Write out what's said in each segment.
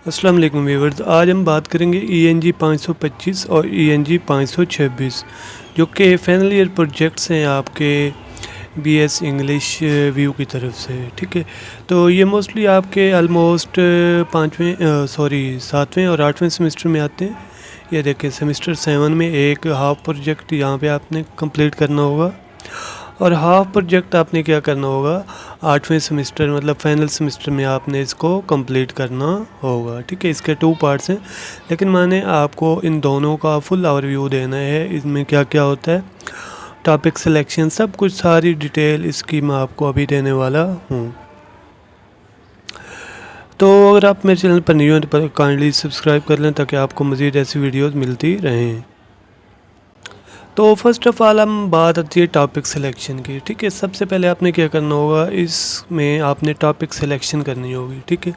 अस्सलाम वालेकुम व्यूअर्स। आज हम बात करेंगे ENG 525 और ENG 526 जो कि फाइनल ईयर प्रोजेक्ट्स हैं आपके BS इंग्लिश व्यू की तरफ से। ठीक है, तो ये मोस्टली आपके ऑलमोस्ट सातवें और आठवें सेमेस्टर में आते हैं। ये देखिए सेमेस्टर 7 में एक हाफ प्रोजेक्ट यहाँ पे आपने कंप्लीट करना होगा और हाफ प्रोजेक्ट आपने क्या करना होगा आठवें सेमेस्टर मतलब फाइनल सेमेस्टर में आपने इसको कंप्लीट करना होगा। ठीक है, इसके 2 पार्ट्स हैं, लेकिन मैंने आपको इन दोनों का फुल ओवरव्यू देना है। इसमें क्या क्या होता है, टॉपिक सिलेक्शन, सब कुछ सारी डिटेल इसकी मैं आपको अभी देने वाला हूँ। तो अगर आप मेरे चैनल पर न्यू हैं तो काइंडली सब्सक्राइब कर लें ताकि आपको मज़ीद ऐसी वीडियोज़ मिलती रहें। तो फर्स्ट ऑफ़ ऑल हम बात आती है टॉपिक सिलेक्शन की। ठीक है, सबसे पहले आपने क्या करना होगा, इसमें आपने टॉपिक सिलेक्शन करनी होगी। ठीक है,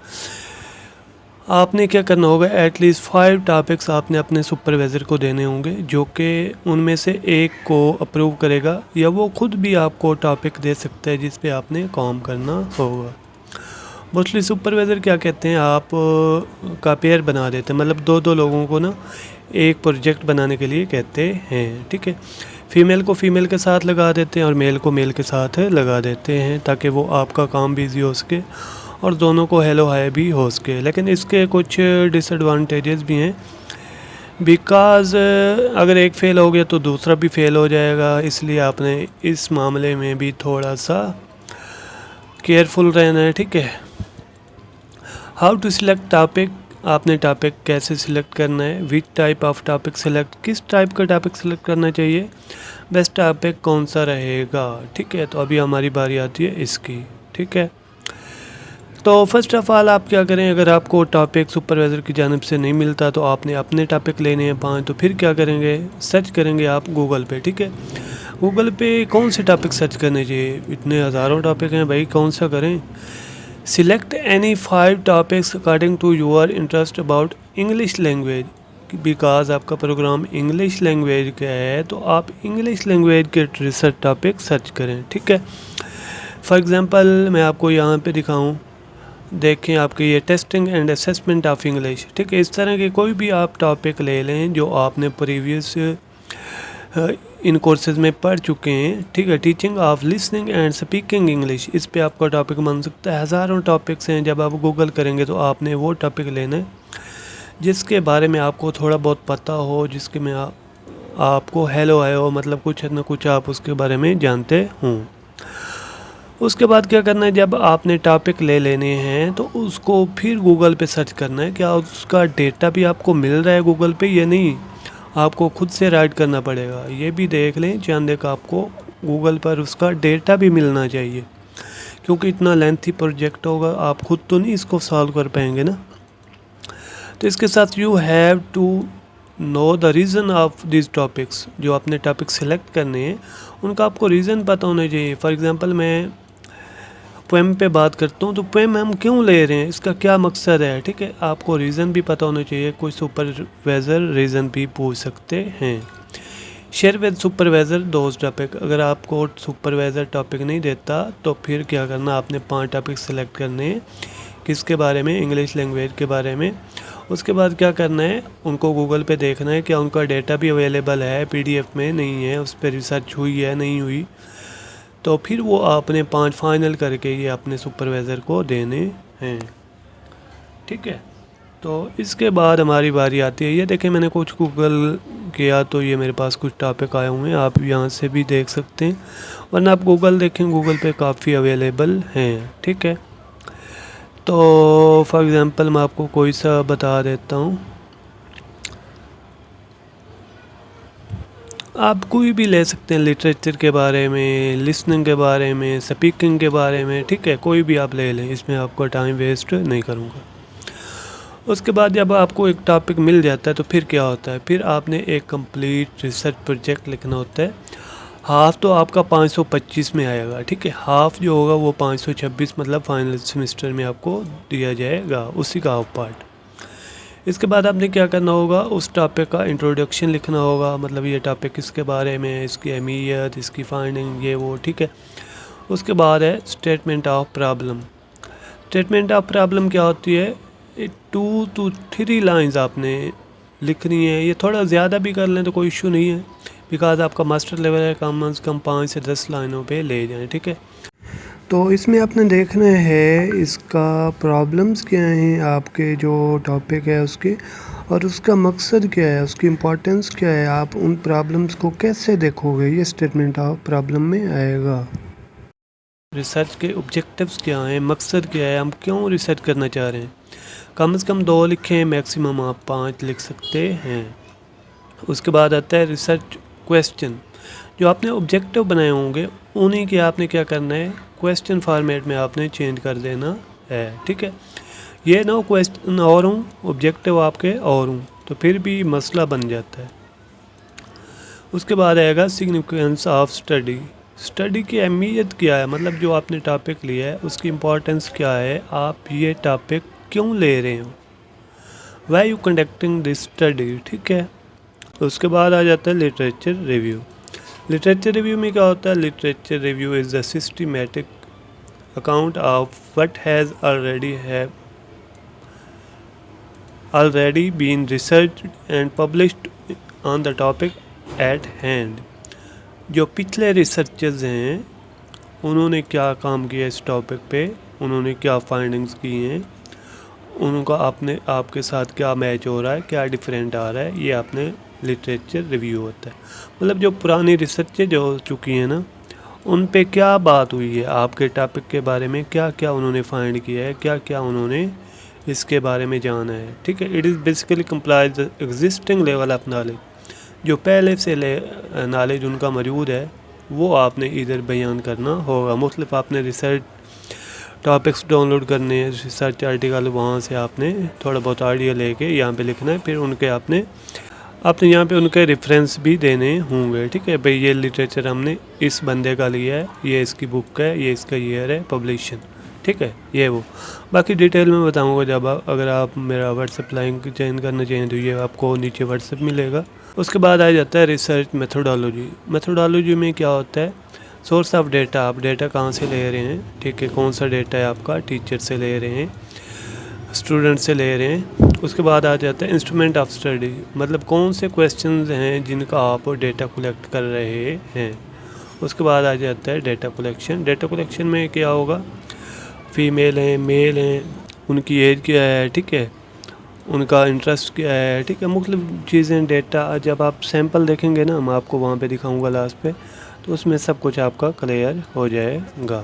आपने क्या करना होगा, एटलीस्ट 5 टॉपिक्स आपने अपने सुपरवाइज़र को देने होंगे जो कि उनमें से एक को अप्रूव करेगा या वो खुद भी आपको टॉपिक दे सकता है जिस पे आपने काम करना होगा। मोस्टली सुपरवाइज़र क्या कहते हैं, आप का पेयर बना देते हैं, मतलब दो लोगों को ना एक प्रोजेक्ट बनाने के लिए कहते हैं। ठीक है, फ़ीमेल को फ़ीमेल के साथ लगा देते हैं और मेल को मेल के साथ लगा देते हैं ताकि वो आपका काम बिजी हो सके और दोनों को हेलो हाय भी हो सके। लेकिन इसके कुछ डिसएडवांटेजेस भी हैं, बिकॉज़ अगर एक फ़ेल हो गया तो दूसरा भी फ़ेल हो जाएगा, इसलिए आपने इस मामले में भी थोड़ा सा केयरफुल रहना है। ठीक है, हाउ टू सिलेक्ट टॉपिक, आपने टॉपिक कैसे सिलेक्ट करना है, which type of topic select, किस टाइप का टॉपिक सिलेक्ट करना चाहिए, बेस्ट टॉपिक कौन सा रहेगा। ठीक है, तो अभी हमारी बारी आती है इसकी। ठीक है, तो फर्स्ट ऑफ़ ऑल आप क्या करें, अगर आपको टॉपिक सुपरवाइज़र की जानिब से नहीं मिलता तो आपने अपने टॉपिक लेने हैं 5, तो फिर क्या करेंगे, सर्च करेंगे आप गूगल पे। ठीक है, गूगल पे कौन से टॉपिक सर्च करने चाहिए, इतने हज़ारों टॉपिक हैं भाई, कौन सा करें। Select any 5 topics according to your interest about English language, because आपका प्रोग्राम इंग्लिश लैंग्वेज का है तो आप इंग्लिश लैंग्वेज के रिसर्च टॉपिक सर्च करें। ठीक है, फॉर एग्ज़ाम्पल मैं आपको यहाँ पे दिखाऊँ, देखें आपके ये testing and assessment of English. ठीक है, इस तरह के कोई भी आप टॉपिक ले लें जो आपने प्रीवियस इन कोर्सेज़ में पढ़ चुके हैं। ठीक है, teaching of listening and speaking English, इस पे आपका टॉपिक बन सकता है। हज़ारों टॉपिक्स हैं, जब आप गूगल करेंगे तो आपने वो टॉपिक लेना है जिसके बारे में आपको थोड़ा बहुत पता हो, जिसके में आपको हेलो आए हो, मतलब कुछ ना कुछ आप उसके बारे में जानते हों। उसके बाद क्या करना है, जब आपने टॉपिक ले लेने हैं तो उसको फिर गूगल पे सर्च करना है, क्या उसका डेटा भी आपको मिल रहा है गूगल पे या नहीं, आपको खुद से राइट करना पड़ेगा। ये भी देख लें, ध्यान देकर आपको गूगल पर उसका डेटा भी मिलना चाहिए, क्योंकि इतना लेंथी प्रोजेक्ट होगा, आप खुद तो नहीं इसको सॉल्व कर पाएंगे ना। तो इसके साथ you have to know the reason of this topics, जो आपने टॉपिक सेलेक्ट करने हैं उनका आपको रीज़न पता होना चाहिए। फॉर एग्ज़ाम्पल मैं पोएम पे बात करता हूँ, तो पोएम हम क्यों ले रहे हैं, इसका क्या मकसद है। ठीक है, आपको रीज़न भी पता होना चाहिए, कोई सुपरवाइज़र रीज़न भी पूछ सकते हैं। शेयर विद सुपरवाइज़र दोस्त टॉपिक, अगर आपको सुपरवाइज़र टॉपिक नहीं देता तो फिर क्या करना, आपने 5 टॉपिक सेलेक्ट करने हैं, किसके बारे में, इंग्लिश लैंग्वेज के बारे में। उसके बाद क्या करना है, उनको गूगल पे देखना है क्या उनका डेटा भी अवेलेबल है, PDF में नहीं है, उस पर रिसर्च हुई है नहीं हुई, तो फिर वो आपने 5 फाइनल करके ये अपने सुपरवाइज़र को देने हैं। ठीक है, तो इसके बाद हमारी बारी आती है, ये देखें मैंने कुछ गूगल किया तो ये मेरे पास कुछ टॉपिक आए हुए हैं, आप यहाँ से भी देख सकते हैं, वरना आप गूगल देखें, गूगल पे काफ़ी अवेलेबल हैं। ठीक है, तो फॉर एग्ज़ाम्पल मैं आपको कोई सा बता देता हूँ, आप कोई भी ले सकते हैं, लिटरेचर के बारे में, लिसनिंग के बारे में, स्पीकिंग के बारे में। ठीक है, कोई भी आप ले लें, इसमें आपका टाइम वेस्ट नहीं करूँगा। उसके बाद जब आपको एक टॉपिक मिल जाता है तो फिर क्या होता है, फिर आपने एक कंप्लीट रिसर्च प्रोजेक्ट लिखना होता है। हाफ तो आपका 525 में आएगा। ठीक है, हाफ जो होगा वो 526 मतलब फाइनल सेमेस्टर में आपको दिया जाएगा, उसी का हाफ पार्ट। इसके बाद आपने क्या करना होगा, उस टॉपिक का इंट्रोडक्शन लिखना होगा, मतलब ये टॉपिक किसके बारे में, इसकी अहमियत, इसकी फाइंडिंग, ये वो। ठीक है, उसके बाद है statement of problem. Statement of problem क्या होती है, 2 to 3 लाइंस आपने लिखनी है। ये थोड़ा ज़्यादा भी कर लें तो कोई इशू नहीं है, बिकॉज आपका मास्टर लेवल है, कम से कम 5 से 10 लाइनों पे ले जाएं, ठीक है। तो इसमें आपने देखना है इसका प्रॉब्लम्स क्या हैं, आपके जो टॉपिक है उसके, और उसका मकसद क्या है, उसकी इम्पोर्टेंस क्या है, आप उन प्रॉब्लम्स को कैसे देखोगे, ये स्टेटमेंट ऑफ प्रॉब्लम में आएगा। रिसर्च के ऑब्जेक्टिव्स क्या हैं, मकसद क्या है, हम क्यों रिसर्च करना चाह रहे हैं। कम से कम 2 लिखें, मैक्सिमम आप 5 लिख सकते हैं। उसके बाद आता है रिसर्च क्वेश्चन। जो आपने ऑब्जेक्टिव बनाए होंगे उन्हीं के आपने क्या करना है, क्वेश्चन फॉर्मेट में आपने चेंज कर देना है, ठीक है। ये ना क्वेश्चन और हूँ, ऑब्जेक्टिव आपके और हूँ, तो फिर भी मसला बन जाता है। उसके बाद आएगा सिग्निफिकेंस ऑफ स्टडी। स्टडी की अहमियत क्या है, मतलब जो आपने टॉपिक लिया है उसकी इम्पोर्टेंस क्या है, आप ये टॉपिक क्यों ले रहे हो, why you conducting this study, ठीक है। उसके बाद आ जाता है लिटरेचर रिव्यू। लिटरेचर रिव्यू में क्या होता है, literature review is the systematic account of what has already been researched and published on the topic at hand। जो पिछले रिसर्चर्स हैं उन्होंने क्या काम किया इस टॉपिक पे, उन्होंने क्या फाइंडिंग्स की हैं, उनका आपने आपके साथ क्या मैच हो रहा है, क्या डिफरेंट आ रहा है, ये आपने लिटरेचर रिव्यू होता है। मतलब जो पुरानी रिसर्चें जो हो चुकी हैं ना, उन पे क्या बात हुई है, आपके टॉपिक के बारे में क्या क्या उन्होंने फाइंड किया है, क्या क्या उन्होंने इसके बारे में जाना है, ठीक है। It is basically complies the existing level of knowledge. जो पहले से नॉलेज उनका मौजूद है वो आपने इधर बयान करना होगा। मुख्तलिफ आपने रिसर्च टॉपिक्स डाउनलोड करने हैं, रिसर्च आर्टिकल, वहाँ से आपने थोड़ा बहुत आइडिया लेके यहाँ पे लिखना है। फिर उनके आपने यहाँ पे उनके रेफरेंस भी देने होंगे, ठीक है। भाई ये लिटरेचर हमने इस बंदे का लिया है, ये इसकी बुक है, ये इसका ईयर है पब्लिशन, ठीक है। ये वो बाकी डिटेल में बताऊंगा जब अगर आप मेरा व्हाट्सएप लिंक ज्वाइन करना चाहें तो ये आपको नीचे व्हाट्सएप मिलेगा। उसके बाद आ जाता है रिसर्च मेथोडोलॉजी। मेथोडोलॉजी में क्या होता है, सोर्स ऑफ डेटा, आप डेटा कहाँ से ले रहे हैं, ठीक है। कौन सा डेटा है आपका, टीचर से ले रहे हैं, स्टूडेंट से ले रहे हैं। उसके बाद आ जाता है इंस्ट्रूमेंट ऑफ स्टडी, मतलब कौन से क्वेश्चंस हैं जिनका आप डेटा कलेक्ट कर रहे हैं। उसके बाद आ जाता है डेटा कलेक्शन। डेटा कलेक्शन में क्या होगा, फीमेल हैं, मेल हैं, उनकी एज क्या है, ठीक है, उनका इंटरेस्ट क्या है, ठीक है। मुख्तलिफ चीज़ें डेटा जब आप सैंपल देखेंगे ना, मैं आपको वहाँ पे दिखाऊंगा लास्ट पे, तो उसमें सब कुछ आपका क्लियर हो जाएगा।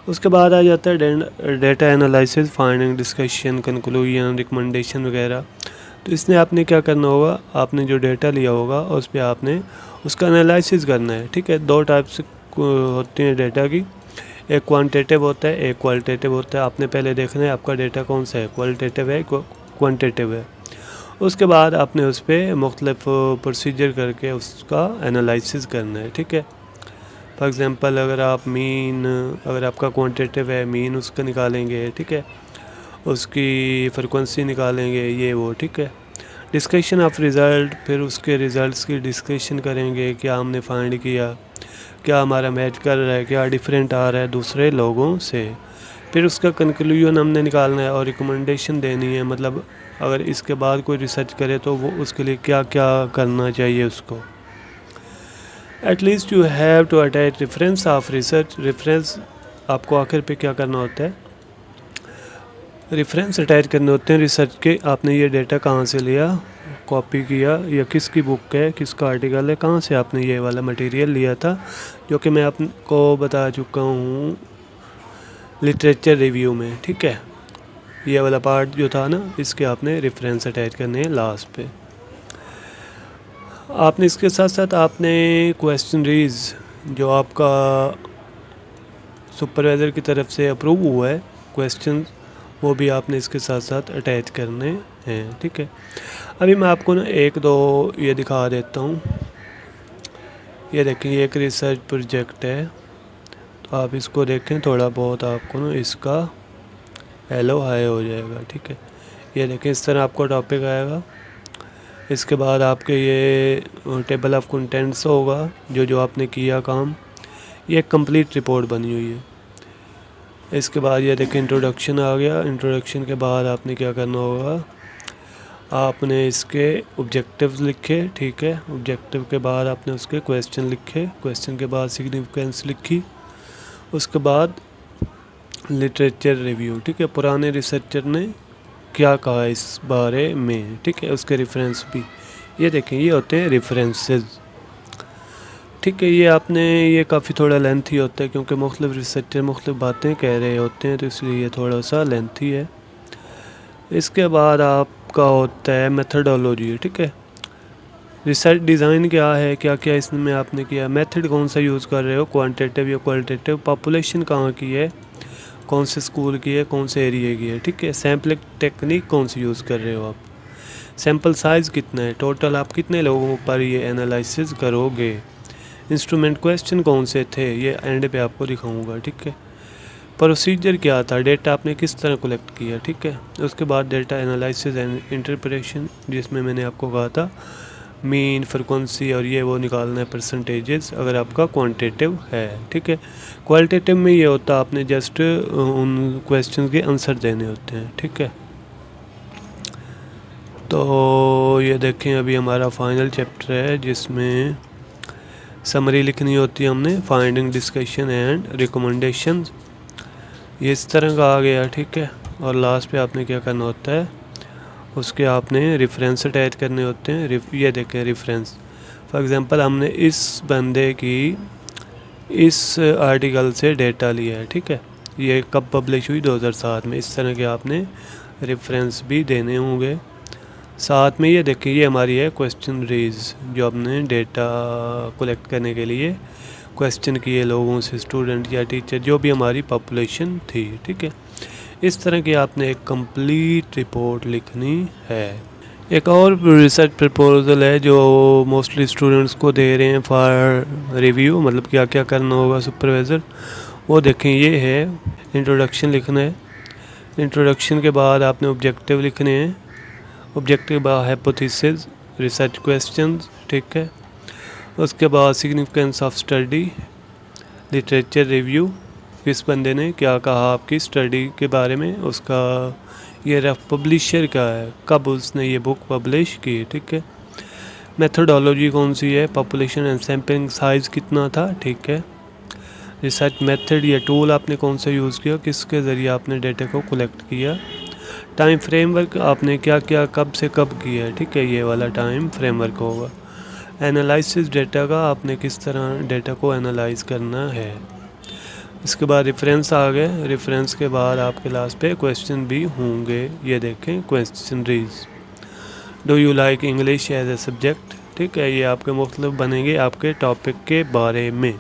उसके बाद आ जाता है data analysis, finding, discussion, conclusion, recommendation वगैरह। तो इसमें आपने क्या करना होगा, आपने जो डेटा लिया होगा उस पर आपने उसका एनालिसिस करना है, ठीक है। 2 टाइप्स होती हैं डेटा की, एक क्वांटिटेटिव होता है, एक क्वालिटेटिव होता है। आपने पहले देखना है आपका डेटा कौन सा है, क्वालिटेटिव है, क्वांटिटेटिव है। उसके बाद आपने उस पर मुख्तलिफ प्रोसीजर करके उसका एनालिसिस करना है, ठीक है। फॉर एग्ज़ाम्पल अगर आपका क्वांटिटेटिव है, मीन उसका निकालेंगे, ठीक है, उसकी फ्रिक्वेंसी निकालेंगे, ये वो, ठीक है। डिस्कशन ऑफ रिज़ल्ट, फिर उसके रिज़ल्ट्स की डिस्कशन करेंगे, क्या हमने फाइंड किया, क्या हमारा मैच कर रहा है, क्या डिफरेंट आ रहा है दूसरे लोगों से। फिर उसका कंक्लूजन हमने निकालना है और रिकमेंडेशन देनी है, मतलब अगर इसके बाद कोई रिसर्च करे तो वो उसके लिए क्या क्या करना चाहिए उसको। At least you have to attach reference of research. Reference आपको आखिर पे क्या करना होता है, रेफरेंस अटैच करने होते हैं रिसर्च के। आपने ये डेटा कहाँ से लिया, कॉपी किया, या किसकी बुक है, किसका आर्टिकल है, कहाँ से आपने ये वाला मटेरियल लिया था, जो कि मैं आपको बता चुका हूँ लिटरेचर रिव्यू में, ठीक है। ये वाला पार्ट जो था ना, इसके आपने रेफरेंस अटैच करने हैं लास्ट पे। आपने इसके साथ साथ आपने क्वेश्चनरीज जो आपका सुपरवाइज़र की तरफ से अप्रूव हुआ है क्वेश्चन, वो भी आपने इसके साथ साथ अटैच करने हैं, ठीक है। अभी मैं आपको ना 1-2 ये दिखा देता हूँ। ये देखें, ये एक रिसर्च प्रोजेक्ट है, तो आप इसको देखें, थोड़ा बहुत आपको ना इसका हेलो हाय हो जाएगा, ठीक है। ये देखें, इस तरह आपको टॉपिक आएगा। इसके बाद आपके ये टेबल ऑफ कंटेंट्स होगा, जो आपने किया काम, ये एक कंप्लीट रिपोर्ट बनी हुई है। इसके बाद ये देखिए इंट्रोडक्शन आ गया। इंट्रोडक्शन के बाद आपने क्या करना होगा, आपने इसके ऑब्जेक्टिव्स लिखे, ठीक है। ऑब्जेक्टिव के बाद आपने उसके क्वेश्चन लिखे, क्वेश्चन के बाद सिग्निफिकेंस लिखी, उसके बाद लिटरेचर रिव्यू, ठीक है, पुराने रिसर्चर ने क्या कहा इस बारे में, ठीक है, उसके रेफरेंस भी। ये देखें, ये होते हैं रेफरेंसेस, ठीक है। ये आपने, ये काफ़ी थोड़ा लेंथी होता है क्योंकि मुख्तलिफ रिसर्चर मुख्तलिफ बातें कह रहे होते हैं, तो इसलिए ये थोड़ा सा लेंथी है। इसके बाद आपका होता है मेथडोलॉजी, ठीक है। रिसर्च डिज़ाइन क्या है, क्या क्या इसमें आपने किया, मेथड कौन सा यूज़ कर रहे हो, क्वांटिटेटिव या क्वालिटेटिव, पॉपुलेशन कहाँ की है, कौन से स्कूल की है, कौन से एरिया की है, ठीक है। सैम्पलिंग टेक्निक कौन सी यूज़ कर रहे हो आप, सैम्पल साइज़ कितना है, टोटल आप कितने लोगों पर ये एनालिसिस करोगे, इंस्ट्रूमेंट क्वेश्चन कौन से थे, ये एंड पे आपको दिखाऊंगा, ठीक है। प्रोसीजर क्या था, डेटा आपने किस तरह कलेक्ट किया, ठीक है। उसके बाद डेटा एनालिसिस एंड इंटरप्रिटेशन, जिसमें मैंने आपको कहा था मीन, फ्रिक्वेंसी और ये वो निकालना है, परसेंटेजेस, अगर आपका क्वांटिटेटिव है, ठीक है। क्वालिटेटिव में ये होता है आपने जस्ट उन क्वेश्चन के आंसर देने होते हैं, ठीक है। तो ये देखें, अभी हमारा फाइनल चैप्टर है जिसमें समरी लिखनी होती है हमने, फाइंडिंग, डिस्कशन एंड रिकमेंडेशन, ये इस तरह का आ गया, ठीक है। और लास्ट पे आपने क्या करना होता है, उसके आपने रेफरेंस अटैच करने होते हैं। ये देखें रेफरेंस, फॉर एग्जांपल हमने इस बंदे की इस आर्टिकल से डेटा लिया है, ठीक है, ये कब पब्लिश हुई, 2007 में। इस तरह के आपने रेफरेंस भी देने होंगे। साथ में ये देखिए, ये हमारी है क्वेश्चन रेज, जो हमने डेटा कलेक्ट करने के लिए क्वेश्चन किए लोगों से, स्टूडेंट या टीचर, जो भी हमारी पॉपुलेशन थी, ठीक है। इस तरह की आपने एक कंप्लीट रिपोर्ट लिखनी है। एक और रिसर्च प्रपोजल है जो मोस्टली स्टूडेंट्स को दे रहे हैं फॉर रिव्यू, मतलब क्या क्या करना होगा सुपरवाइज़र, वो देखें, ये है इंट्रोडक्शन लिखना है। इंट्रोडक्शन के बाद आपने ऑब्जेक्टिव लिखने हैं, ऑब्जेक्टिव बाद हाइपोथेसिस, रिसर्च क्वेश्चंस, ठीक है। उसके बाद significance of study, literature review, किस बंदे ने क्या कहा आपकी स्टडी के बारे में, उसका ये रफ पब्लिशर क्या है, कब उसने ये बुक पब्लिश की, ठीक है। मेथडोलॉजी कौन सी है, पॉपुलेशन एंड सैम्पलिंग साइज़ कितना था, ठीक है। रिसर्च मेथड या टूल आपने कौन सा यूज़ किया, किसके ज़रिए आपने डेटा को कलेक्ट किया। टाइम फ्रेमवर्क आपने क्या क्या कब से कब किया है, ठीक है, ये वाला टाइम फ्रेमवर्क होगा। एनालिसिस डेटा का, आपने किस तरह डेटा को एनालाइज करना है। इसके बाद रेफरेंस आ गए, रेफरेंस के बाद आपके लास्ट पे क्वेश्चन भी होंगे, ये देखें question reads, do you like English as a subject, ठीक है, ये आपके मुख्तलिफ बनेंगे आपके टॉपिक के बारे में।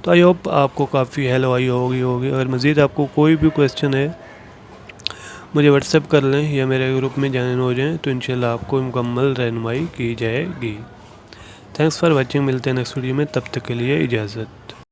तो आई होप आपको काफ़ी हेल्प आई होगी। अगर मज़ीद आपको कोई भी क्वेश्चन है मुझे व्हाट्सएप कर लें या मेरे ग्रुप में ज्वाइन हो जाएं, तो इंशाल्लाह आपको मुकम्मल रहनुमाई की जाएगी। थैंक्स फॉर वॉचिंग, मिलते हैं नेक्स्ट वीडियो में, तब तक के लिए इजाज़त।